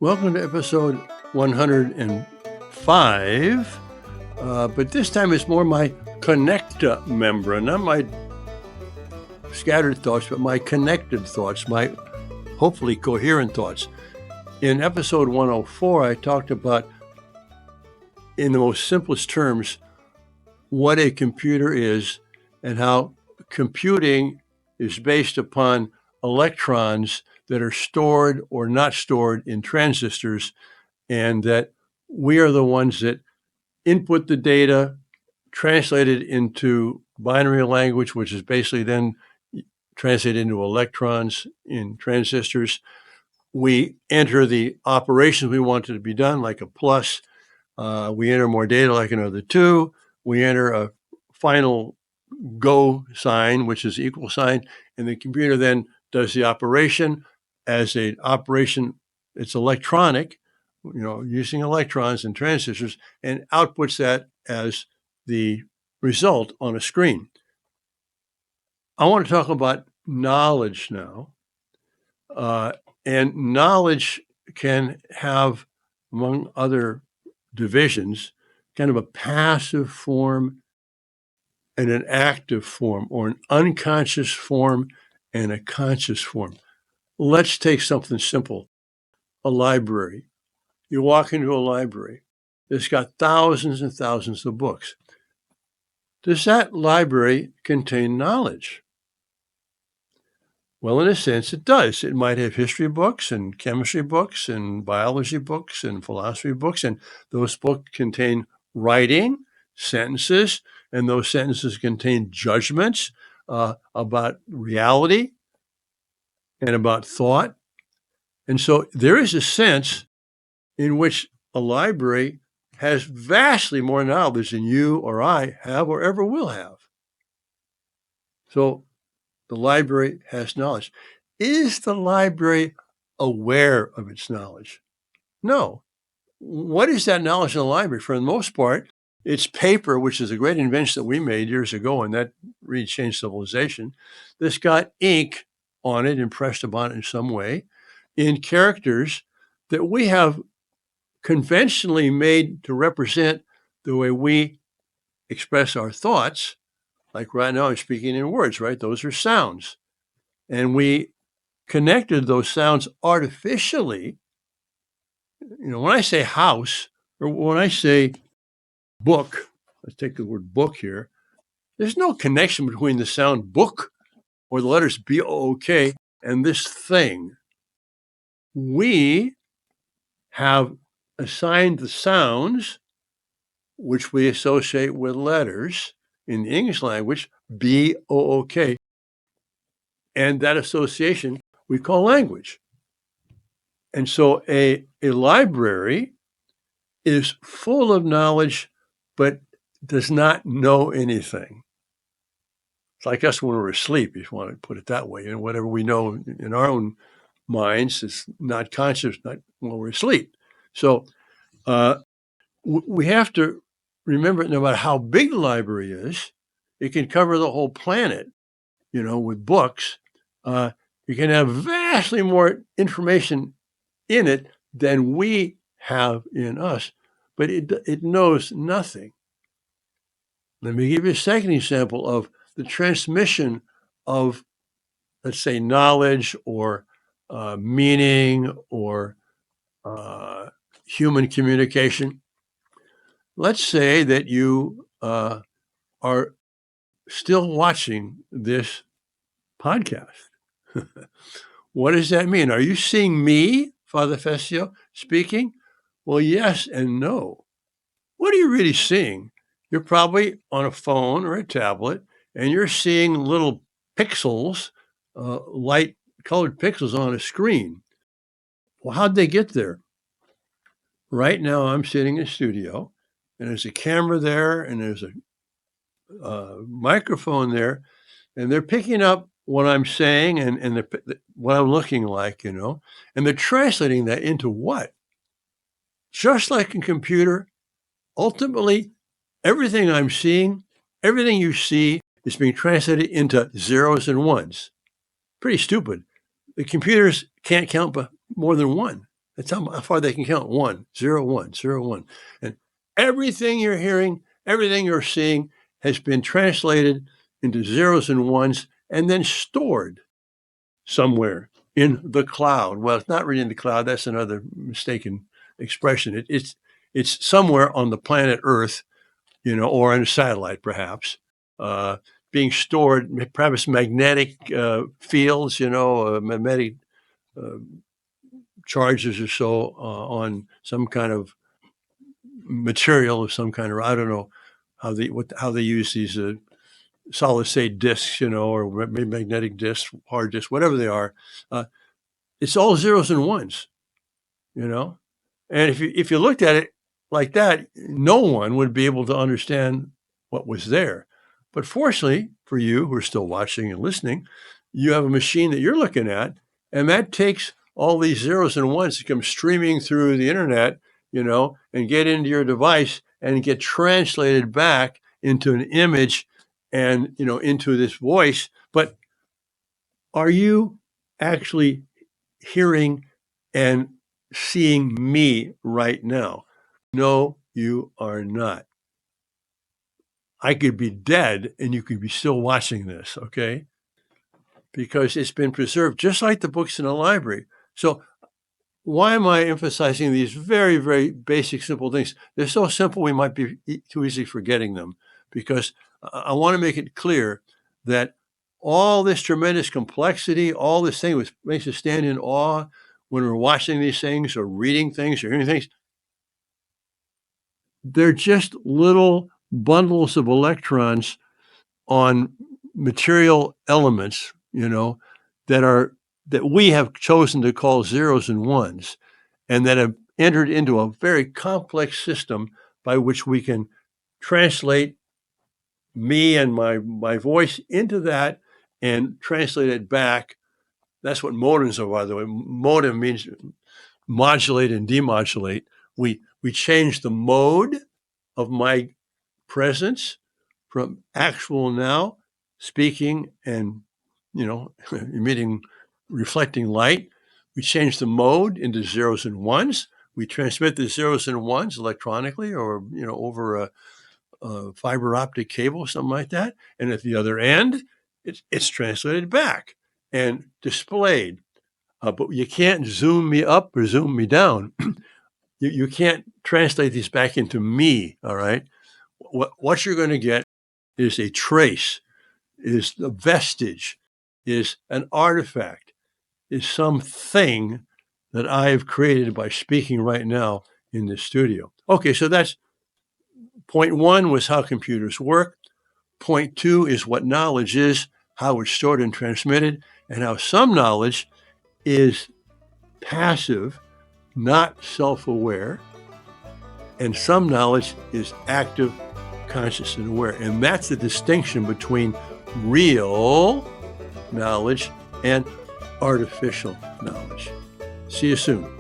Welcome to episode 105, but this time it's more my connecta membra, not my scattered thoughts, but my connected thoughts, my hopefully coherent thoughts. In episode 104, I talked about, in the most simplest terms, what a computer is and how computing is based upon electrons that are stored or not stored in transistors, and that we are the ones that input the data, translate it into binary language, which is basically then translated into electrons in transistors. We enter the operations we want it to be done, like a plus. We enter more data, like another 2. We enter a final go sign, which is equal sign, and the computer then does the operation. As an operation, it's electronic, using electrons and transistors, and outputs that as the result on a screen. I want to talk about knowledge now. And knowledge can have, among other divisions, kind of a passive form and an active form, or an unconscious form and a conscious form. Let's take something simple, a library. You walk into a library, it's got thousands and thousands of books. Does that library contain knowledge? Well, in a sense, it does. It might have history books and chemistry books and biology books and philosophy books, and those books contain writing, sentences, and those sentences contain judgments about reality and about thought. And so there is a sense in which a library has vastly more knowledge than you or I have or ever will have. So the library has knowledge. Is the library aware of its knowledge? No. What is that knowledge in the library? For the most part, it's paper, which is a great invention that we made years ago, and that really changed civilization. That's got ink on it, impressed upon it in some way, in characters that we have conventionally made to represent the way we express our thoughts. Like right now, I'm speaking in words, right? Those are sounds. And we connected those sounds artificially. When I say house, or when I say book, let's take the word book here, there's no connection between the sound book or the letters B-O-O-K and this thing. We have assigned the sounds, which we associate with letters in the English language, B-O-O-K, and that association we call language. And so a library is full of knowledge, but does not know anything. It's like us when we're asleep, if you want to put it that way. Whatever we know in our own minds is not conscious, not when we're asleep. So we have to remember, no matter how big the library is, it can cover the whole planet, with books. You can have vastly more information in it than we have in us, but it knows nothing. Let me give you a second example of the transmission of, let's say, knowledge or meaning or human communication. Let's say that you are still watching this podcast. What does that mean? Are you seeing me, Father Fessio, speaking? Well, yes and no. What are you really seeing? You're probably on a phone or a tablet, and you're seeing little pixels, light-colored pixels on a screen. Well, how'd they get there? Right now, I'm sitting in a studio, and there's a camera there, and there's a microphone there, and they're picking up what I'm saying and what I'm looking like, and they're translating that into what? Just like a computer, ultimately, everything I'm seeing, everything you see is being translated into zeros and ones. Pretty stupid. The computers can't count but more than one. That's how far they can count. 1, 0, 1, 0, 1. And everything you're hearing, everything you're seeing has been translated into zeros and ones and then stored somewhere in the cloud. Well, it's not really in the cloud. That's another mistaken expression. It's somewhere on the planet Earth, or on a satellite, perhaps, being stored, perhaps magnetic fields, magnetic charges or so on some kind of material of some kind, or I don't know how they use these solid state discs, or magnetic discs, hard discs, whatever they are. It's all zeros and ones, And if you looked at it like that, no one would be able to understand what was there. But fortunately for you who are still watching and listening, you have a machine that you're looking at, and that takes all these zeros and ones that come streaming through the internet, and get into your device and get translated back into an image and, into this voice. But are you actually hearing and seeing me right now? No, you are not. I could be dead and you could be still watching this, okay? Because it's been preserved just like the books in the library. So why am I emphasizing these very, very basic, simple things? They're so simple we might be too easily forgetting them, because I want to make it clear that all this tremendous complexity, all this thing which makes us stand in awe when we're watching these things or reading things or hearing things, they're just little bundles of electrons on material elements, that we have chosen to call zeros and ones, and that have entered into a very complex system by which we can translate me and my voice into that and translate it back. That's what modems are, by the way. Modem means modulate and demodulate. We change the mode of my presence from actual now, speaking and, emitting, reflecting light. We change the mode into zeros and ones. We transmit the zeros and ones electronically or, over a fiber optic cable, something like that. And at the other end, it's translated back and displayed. But you can't zoom me up or zoom me down. You can't translate these back into me, all right? What you're going to get is a trace, is a vestige, is an artifact, is something that I've created by speaking right now in this studio. Okay, so that's point 1 was how computers work. Point 2 is what knowledge is, how it's stored and transmitted, and how some knowledge is passive, not self-aware, and some knowledge is active, conscious, and aware. And that's the distinction between real knowledge and artificial knowledge. See you soon.